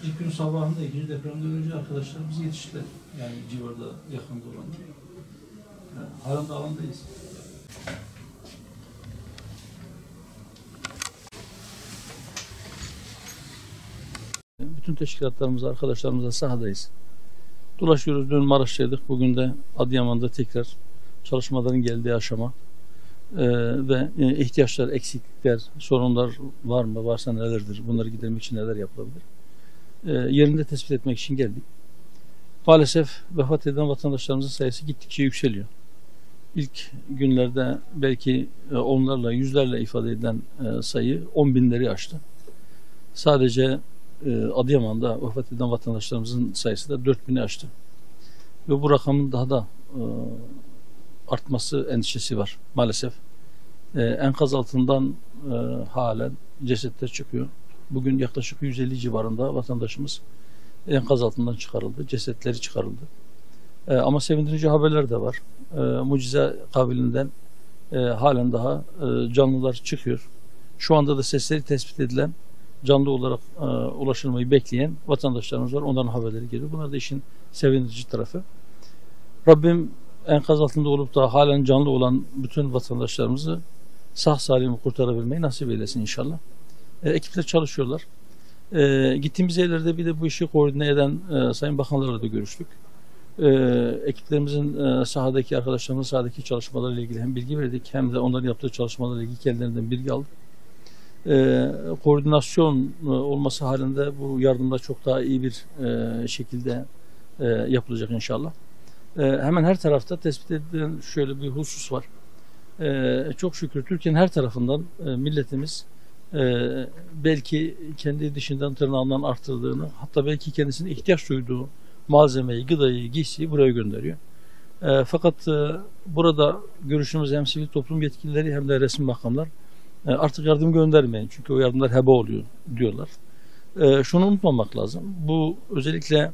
İlk gün sabahında ikinci depremden önce arkadaşlarımız yetiştiler. Yani civarda, yakında olanlar. Yani halen de alandayız. Bütün teşkilatlarımızla, arkadaşlarımızla sahadayız. Dolaşıyoruz. Dün Maraş'taydık. Bugün de Adıyaman'da tekrar çalışmaların geldiği aşama ve ihtiyaçlar, eksiklikler, sorunlar var mı? Varsa nelerdir? Bunları gidermek için neler yapılabilir? Yerinde tespit etmek için geldik. Maalesef vefat eden vatandaşlarımızın sayısı gittikçe yükseliyor. İlk günlerde belki onlarla, yüzlerle ifade edilen sayı 10 binleri aştı. Sadece Adıyaman'da vefat eden vatandaşlarımızın sayısı da 4000'i aştı. Ve bu rakamın daha da artması endişesi var maalesef. Enkaz altından halen cesetler çıkıyor. Bugün yaklaşık 150 civarında vatandaşımız enkaz altından çıkarıldı. Cesetleri çıkarıldı. Ama sevindirici haberler de var. Mucize kabiliğinden halen daha canlılar çıkıyor. Şu anda da sesleri tespit edilen, canlı olarak ulaşılmayı bekleyen vatandaşlarımız var. Onların haberleri geliyor. Bunlar da işin sevindirici tarafı. Rabbim enkaz altında olup da halen canlı olan bütün vatandaşlarımızı sağ salim kurtarabilmeyi nasip eylesin inşallah. Ekipler çalışıyorlar. Gittiğimiz yerlerde bir de bu işi koordine eden sayın bakanlarla da görüştük. Ekiplerimizin sahadaki arkadaşlarımızın sahadaki çalışmalarıyla ilgili hem bilgi verdik hem de onların yaptığı çalışmalarla ilgili kendilerinden bilgi aldık. Koordinasyon olması halinde bu yardımda çok daha iyi bir şekilde yapılacak inşallah. Hemen her tarafta tespit edilen şöyle bir husus var. Çok şükür Türkiye'nin her tarafından milletimiz belki kendi dişinden tırnağından arttırdığını, hatta belki kendisine ihtiyaç duyduğu malzemeyi, gıdayı, giysiyi buraya gönderiyor. Fakat burada görüşümüz hem sivil toplum yetkilileri hem de resmi makamlar artık yardım göndermeyin. Çünkü o yardımlar heba oluyor diyorlar. Şunu unutmamak lazım. Bu özellikle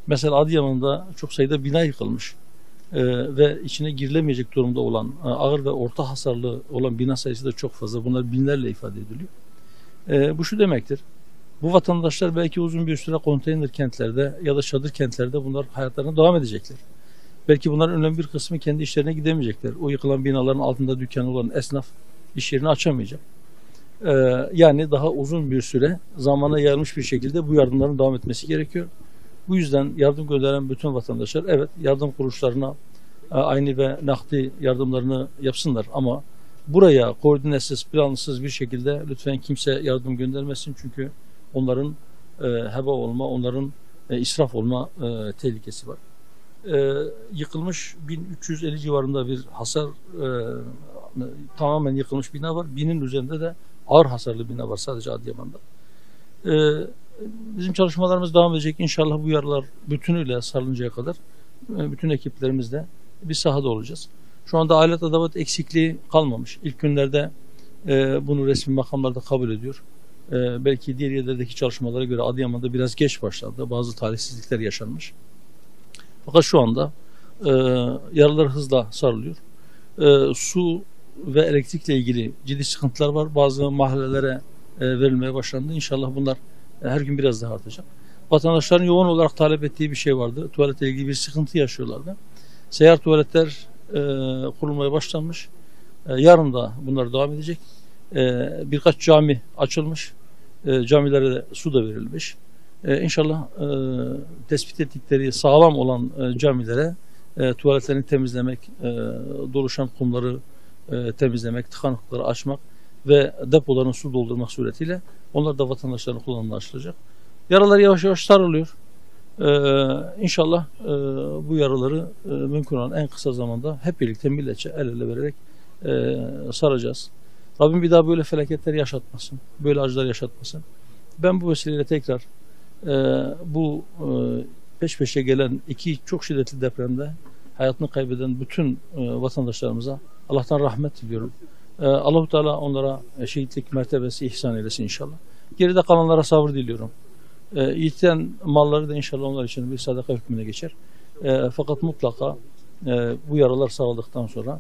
mesela Adıyaman'da çok sayıda bina yıkılmış ve içine girilemeyecek durumda olan ağır ve orta hasarlı olan bina sayısı da çok fazla. Bunlar binlerle ifade ediliyor. Bu şu demektir. Bu vatandaşlar belki uzun bir süre konteyner kentlerde ya da çadır kentlerde bunlar hayatlarına devam edecekler. Belki bunların önemli bir kısmı kendi işlerine gidemeyecekler. O yıkılan binaların altında dükkanı olan esnaf iş yerini açamayacak. Yani daha uzun bir süre zamana yayılmış bir şekilde bu yardımların devam etmesi gerekiyor. Bu yüzden yardım gönderen bütün vatandaşlar evet yardım kuruluşlarına aynı ve nakdi yardımlarını yapsınlar ama buraya koordinesiz, plansız bir şekilde lütfen kimse yardım göndermesin çünkü onların heba olma, onların israf olma tehlikesi var. Yıkılmış 1350 civarında bir hasar, tamamen yıkılmış bina var. 1000'in üzerinde de ağır hasarlı bina var sadece Adıyaman'da. Bizim çalışmalarımız devam edecek. İnşallah bu yaralar bütünüyle sarılıncaya kadar bütün ekiplerimizle bir sahada olacağız. Şu anda alet edevat eksikliği kalmamış. İlk günlerde bunu resmi makamlarda kabul ediyor. Belki diğer yerlerdeki çalışmalara göre Adıyaman'da biraz geç başladı. Bazı talihsizlikler yaşanmış. Fakat şu anda yaralar hızla sarılıyor. Su ve elektrikle ilgili ciddi sıkıntılar var. Bazı mahallelere verilmeye başlandı. İnşallah bunlar her gün biraz daha artacak. Vatandaşların yoğun olarak talep ettiği bir şey vardı. Tuvaletle ilgili bir sıkıntı yaşıyorlardı. Seyyar tuvaletler kurulmaya başlanmış. Yarın da bunlar devam edecek. Birkaç cami açılmış. Camilere de su da verilmiş. İnşallah tespit ettikleri sağlam olan camilere tuvaletlerini temizlemek, doluşan kumları temizlemek, tıkanıklıkları açmak ve depolarını su doldurmak suretiyle onlar da vatandaşların kullanımına açılacak. Yaralar yavaş yavaş sarılıyor. İnşallah bu yaraları mümkün olan en kısa zamanda hep birlikte milletçe el ele vererek saracağız. Rabbim bir daha böyle felaketler yaşatmasın, böyle acılar yaşatmasın. Ben bu vesileyle tekrar bu peş peşe gelen iki çok şiddetli depremde hayatını kaybeden bütün vatandaşlarımıza Allah'tan rahmet diliyorum. Allah-u Teala onlara şehitlik mertebesi ihsan eylesin inşallah. Geride kalanlara sabır diliyorum. Yiten malları da inşallah onlar için bir sadaka hükmüne geçer. Fakat mutlaka bu yaralar sağladıktan sonra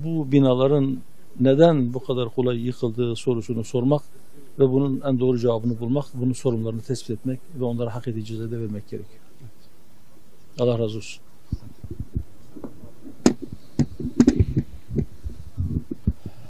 bu binaların neden bu kadar kolay yıkıldığı sorusunu sormak ve bunun en doğru cevabını bulmak, bunun sorunlarını tespit etmek ve onlara hak edici cezayı vermek gerekiyor. Allah razı olsun.